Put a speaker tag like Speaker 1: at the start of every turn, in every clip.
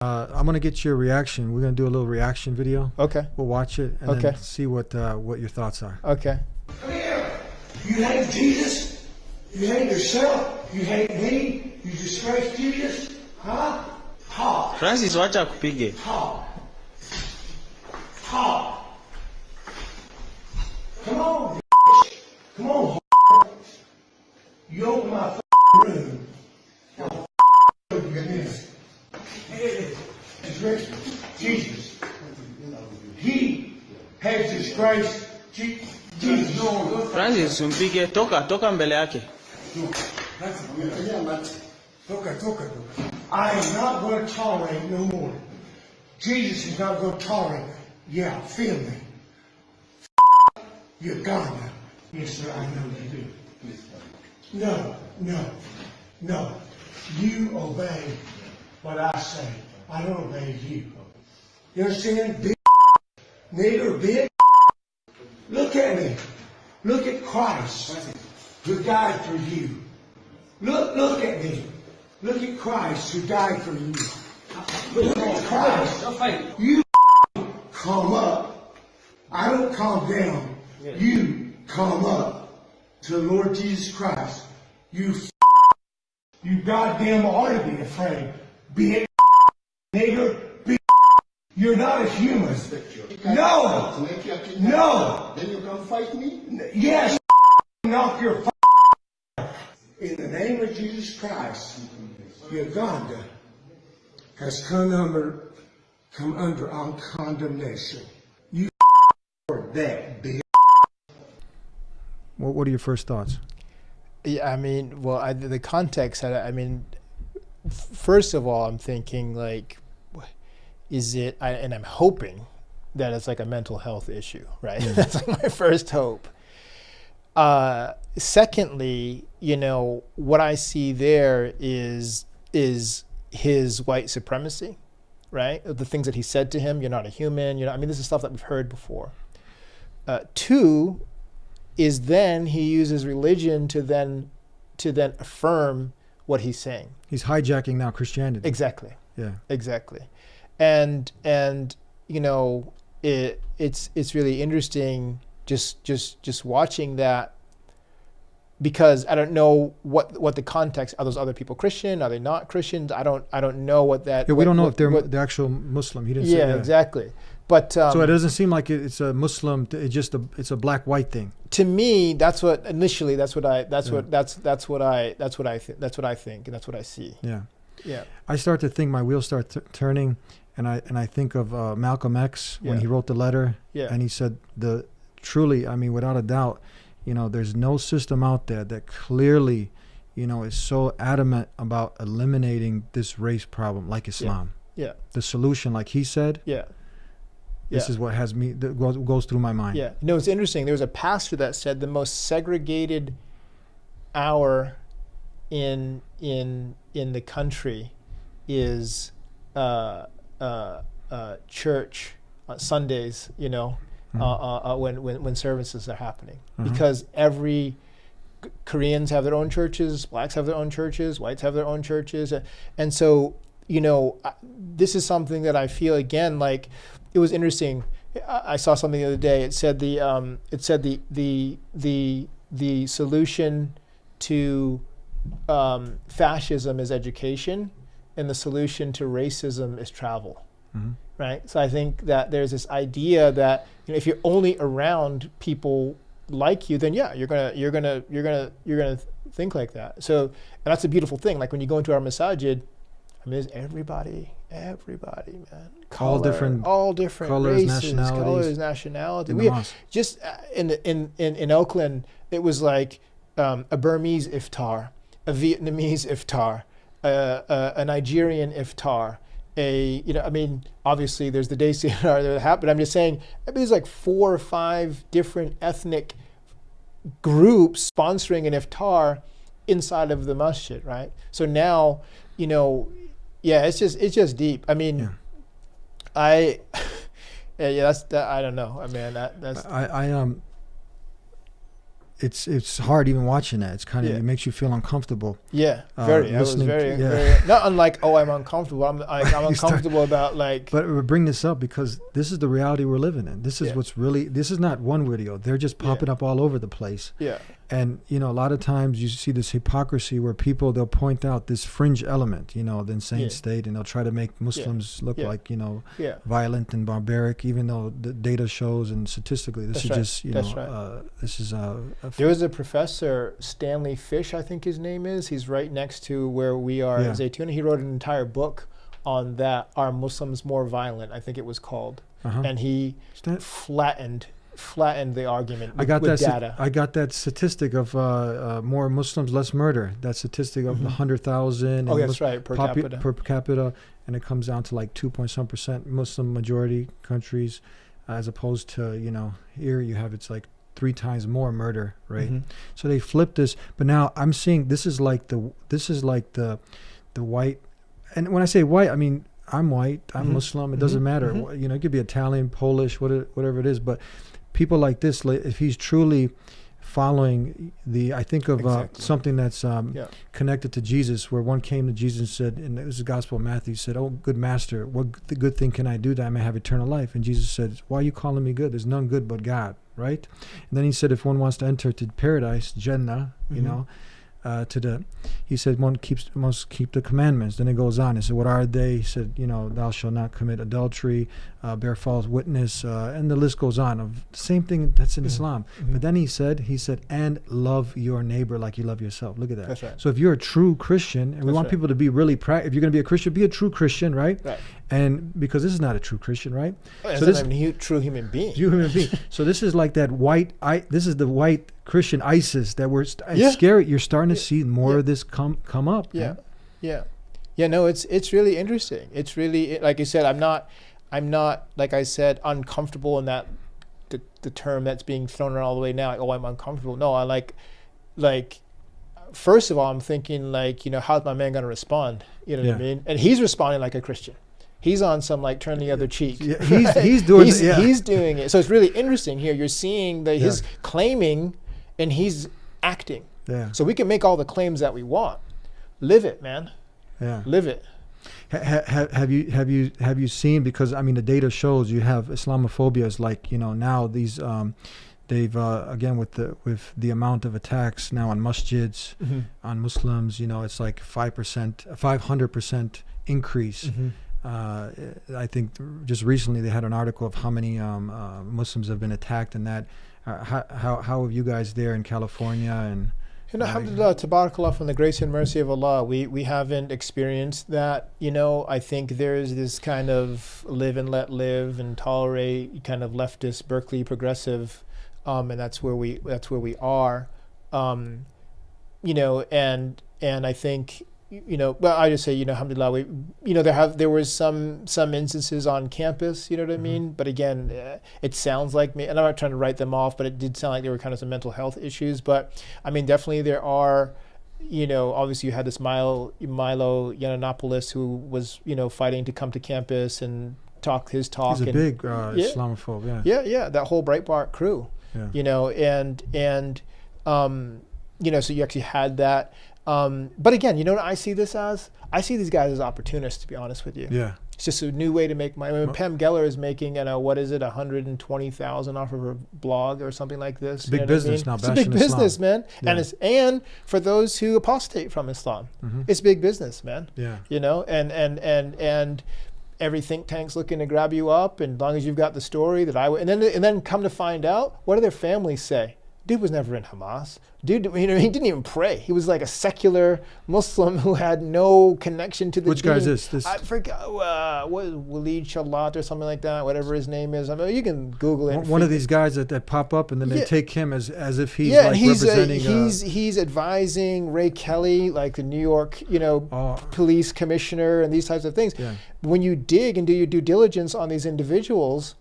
Speaker 1: I'm gonna get your reaction. We're gonna do a little reaction video.
Speaker 2: Okay.
Speaker 1: We'll watch it and
Speaker 2: Okay.
Speaker 1: then see what your thoughts are.
Speaker 2: Okay.
Speaker 3: Come here. You hate Jesus? You hate yourself? You hate me? You disgrace Jesus? Huh? Talk.
Speaker 4: Francis, wacha akupige.
Speaker 3: Talk. Talk. Come on, come on. You open my room. Now, you get this. Disgrace Jesus. He has disgraced Jesus.
Speaker 4: Francis, umpige. Toka mbele yake.
Speaker 3: I am not going to tolerate no more. Jesus is not going to tolerate. Yeah, feel me. Uganda. Yes, sir, I know you do. No. You obey what I say. I don't obey you. You understand? Big nigger, big. Look at me. Look at Christ who died for you. Look at me. Look at Christ who died for you. Look at Christ. You calm up. I don't calm down. You calm up to the Lord Jesus Christ. You goddamn ought to be afraid. Bitch, nigger, bitch. You're not a human. No.
Speaker 5: Then you come fight me?
Speaker 3: Yes. Knock your in the name of Jesus Christ. Uganda has come under our condemnation. You for that, bitch.
Speaker 1: What are your first thoughts?
Speaker 2: Yeah, I mean, well, the context. I mean, first of all, I'm thinking like, is it? And I'm hoping that it's like a mental health issue, right?
Speaker 1: Yeah.
Speaker 2: That's like my first hope. Secondly, what I see there is his white supremacy, right? The things that he said to him, you're not a human, I mean, this is stuff that we've heard before. Two is then he uses religion to then affirm what he's saying.
Speaker 1: He's hijacking now Christianity.
Speaker 2: Exactly.
Speaker 1: Yeah.
Speaker 2: Exactly. And it's really interesting just watching that, because I don't know what the context. Are those other people Christian? Are they not Christians? I don't know what that.
Speaker 1: Yeah, we don't know if they're the actual Muslim. He didn't say that.
Speaker 2: Exactly. But
Speaker 1: so it doesn't seem like it's a Muslim. It's a black-white thing.
Speaker 2: To me, that's what I think, and that's what I see.
Speaker 1: Yeah.
Speaker 2: Yeah.
Speaker 1: I start to think, my wheels start turning, and I think of Malcolm X when he wrote the letter, and he said truly, I mean, without a doubt, there's no system out there that clearly, is so adamant about eliminating this race problem like Islam.
Speaker 2: Yeah.
Speaker 1: The solution, like he said.
Speaker 2: Yeah.
Speaker 1: This is what has me goes through my mind.
Speaker 2: Yeah. It's interesting. There was a pastor that said the most segregated hour in the country is church Sundays. When services are happening, because every Koreans have their own churches, blacks have their own churches, whites have their own churches, and so this is something that I feel, again, like, it was interesting. I saw something the other day. It said the solution to fascism is education, and the solution to racism is travel. Mm-hmm. Right. So I think that there's this idea that if you're only around people like you, then you're gonna think like that. So, and that's a beautiful thing. Like when you go into our masajid, I mean, there's everybody, man.
Speaker 1: All different
Speaker 2: colors,
Speaker 1: races,
Speaker 2: nationality. We just in Oakland, it was like a Burmese iftar, a Vietnamese iftar, a Nigerian iftar. Obviously there's the day seminar that happened, but I'm just saying, there's like 4 or 5 different ethnic groups sponsoring an iftar inside of the masjid, right? So now, it's just deep. I mean, I don't know. I mean, that's.
Speaker 1: it's hard even watching that. It's kind of, it makes you feel uncomfortable.
Speaker 2: Yeah, very. I was very, not unlike, I'm uncomfortable. I'm uncomfortable about like.
Speaker 1: But we bring this up because this is the reality we're living in. This is what's really, this is not one video. They're just popping up all over the place.
Speaker 2: Yeah.
Speaker 1: And, you know, a lot of times you see this hypocrisy where people, they'll point out this fringe element, you know, the insane state, and they'll try to make Muslims look like, you know, violent and barbaric, even though the data shows and statistically this is just, you know, this is
Speaker 2: there was a professor, Stanley Fish, I think his name is. He's right next to where we are in Zaytuna. He wrote an entire book on that. Are Muslims more violent? I think it was called. And he flattened the argument with data.
Speaker 1: I got that statistic of more Muslims, less murder. That statistic of 100,000.
Speaker 2: Oh, that's right, per
Speaker 1: capita, and it comes down to like 2.some% Muslim majority countries, as opposed to, you know, here you have, it's like 3 times more murder rate. So they flipped this, but now I'm seeing this is like the white, and when I say white, I mean I'm white, I'm Muslim. It doesn't matter. You know, it could be Italian, Polish, whatever it is, but people like this, if he's truly following I think of something that's connected to Jesus, where one came to Jesus and said, and it was the Gospel of Matthew, said, "Oh, good master, what good thing can I do that I may have eternal life?" And Jesus said, "Why are you calling me good? There's none good but God," right? And then he said, if one wants to enter to paradise, Jannah, you know, he said one must keep the commandments. Then it goes on. He said, what are they? He said, you know, thou shalt not commit adultery, bear false witness, and the list goes on of the same thing that's in Islam. But then he said, and love your neighbor like you love yourself. Look at that.
Speaker 2: That's right.
Speaker 1: So if you're a true Christian, and we want people to be really if you're going to be a Christian, be a true Christian, right?
Speaker 2: Right.
Speaker 1: And because this is not a true Christian, right?
Speaker 2: So this is a true human being.
Speaker 1: So this is like that this is the white Christian ISIS that it's scary. You're starting to see more of this come up.
Speaker 2: Yeah. No, it's really interesting. It's really, like you said, I'm not like I said, uncomfortable in that the term that's being thrown around all the way now. Like, I'm uncomfortable. No, I like first of all, I'm thinking like, you know, how's my man going to respond? You know what I mean? And he's responding like a Christian. He's on some like turn the other cheek.
Speaker 1: Yeah, he's doing it. Yeah.
Speaker 2: He's doing it. So it's really interesting here. You're seeing that he's claiming and he's acting.
Speaker 1: Yeah.
Speaker 2: So we can make all the claims that we want. Live it, man.
Speaker 1: Yeah.
Speaker 2: Live it.
Speaker 1: Have you seen, because I mean the data shows you have Islamophobia is like, you know, now these they've again with the amount of attacks now on masjids, on Muslims, you know, it's like 500% increase. I think just recently they had an article of how many Muslims have been attacked, and that how have you guys there in California? And
Speaker 2: alhamdulillah, tabarakallah, from the grace and mercy of Allah, we haven't experienced that. You know, I think there's this kind of live and let live and tolerate kind of leftist Berkeley progressive, and that's where we are. You know, and I think, you know, well, I just say, you know, alhamdulillah, there was some instances on campus, you know what I mean? But again, it sounds like me, and I'm not trying to write them off, but it did sound like there were kind of some mental health issues. But I mean, definitely there are, you know, obviously you had this Milo Yiannopoulos who was, you know, fighting to come to campus and talk his talk.
Speaker 1: He's a big Islamophobe,
Speaker 2: yeah. That whole Breitbart crew, you know, and you know, so you actually had that. But again, you know what I see this as? I see these guys as opportunists, to be honest with you.
Speaker 1: Yeah.
Speaker 2: It's just a new way to make money. I mean, Pam Geller is making, what is it, 120,000 off of her blog or something like this.
Speaker 1: It's big business now.
Speaker 2: It's a big business, man. Yeah. And for those who apostate from Islam, it's big business, man.
Speaker 1: Yeah.
Speaker 2: You know, and every think tank's looking to grab you up, and as long as you've got the story that and then come to find out, what do their families say? Dude was never in Hamas. Dude, you know, he didn't even pray. He was like a secular Muslim who had no connection to the
Speaker 1: Which
Speaker 2: deen.
Speaker 1: guy is this?
Speaker 2: I forgot, what is Walid Shalat or something like that, whatever his name is. I mean, you can Google it.
Speaker 1: One of these guys that pop up, and then they take him as if he's like representing.
Speaker 2: He's advising Ray Kelly, like the New York, you know, police commissioner, and these types of things.
Speaker 1: Yeah.
Speaker 2: When you dig and do your due diligence on these individuals.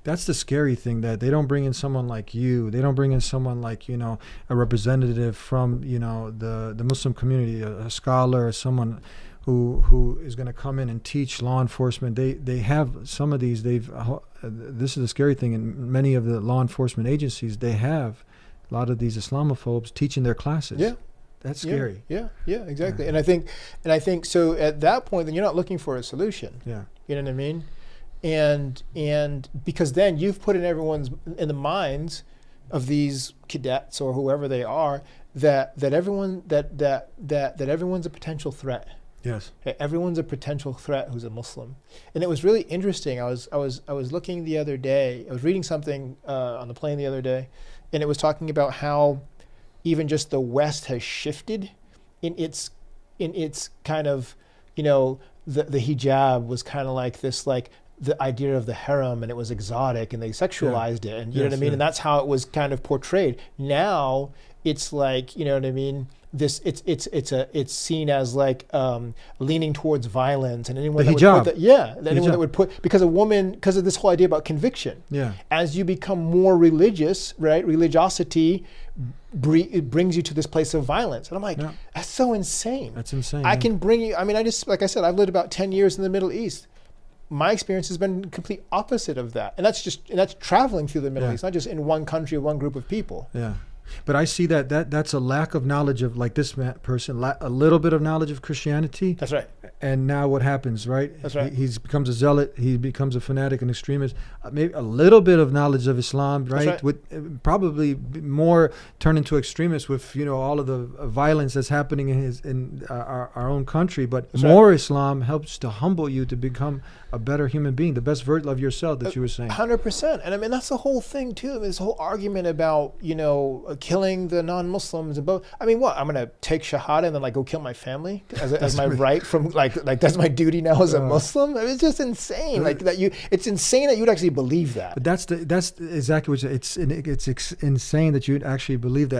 Speaker 1: That's the scary thing, that they don't bring in someone like you. They don't bring in someone like, you know, a representative from, you know, the Muslim community, a scholar, or someone who is going to come in and teach law enforcement. They have some of these. This is the scary thing. In many of the law enforcement agencies, they have a lot of these Islamophobes teaching their classes.
Speaker 2: Yeah.
Speaker 1: That's scary.
Speaker 2: Yeah, exactly. And I think so at that point, then you're not looking for a solution.
Speaker 1: Yeah.
Speaker 2: You know what I mean? And because then you've put in the minds of these cadets or whoever they are that everyone's a potential threat.
Speaker 1: Yes.
Speaker 2: Everyone's a potential threat who's a Muslim. And it was really interesting. I was looking the other day. I was reading something on the plane the other day, and it was talking about how even just the West has shifted in its kind of, the hijab was kind of like this, like the idea of the harem, and it was exotic, and they sexualized it, and you know what I mean? Yeah. And that's how it was kind of portrayed. Now it's like, you know what I mean? It's seen as like leaning towards violence, and anyone that
Speaker 1: hijab.
Speaker 2: That would put because of this whole idea about conviction.
Speaker 1: Yeah.
Speaker 2: As you become more religious, right? Religiosity it brings you to this place of violence, and I'm like, that's so insane.
Speaker 1: That's insane.
Speaker 2: I can bring you. I mean, like I said, I've lived about 10 years in the Middle East. My experience has been complete opposite of that, and that's traveling through the Middle East, not just in one country or one group of people.
Speaker 1: Yeah. But I see that's a lack of knowledge of, like, this person, a little bit of knowledge of Christianity.
Speaker 2: That's right.
Speaker 1: And now what happens, right?
Speaker 2: That's right.
Speaker 1: He becomes a zealot. He becomes a fanatic, an extremist. Maybe a little bit of knowledge of Islam, right?
Speaker 2: That's right.
Speaker 1: With probably more turn into extremists with all of the violence that's happening in our own country. But
Speaker 2: that's
Speaker 1: more
Speaker 2: right.
Speaker 1: Islam helps to humble you to become a better human being, the best version of yourself that you were saying.
Speaker 2: 100%. And I mean, that's the whole thing too. I mean, this whole argument about, killing the non-Muslims and both. I mean, what? I'm going to take Shahada and then go kill my family as my right from like that's my duty now as a Muslim? I mean, it's just insane. It's insane that you'd actually believe that.
Speaker 1: But that's exactly what it's insane that you'd actually believe that.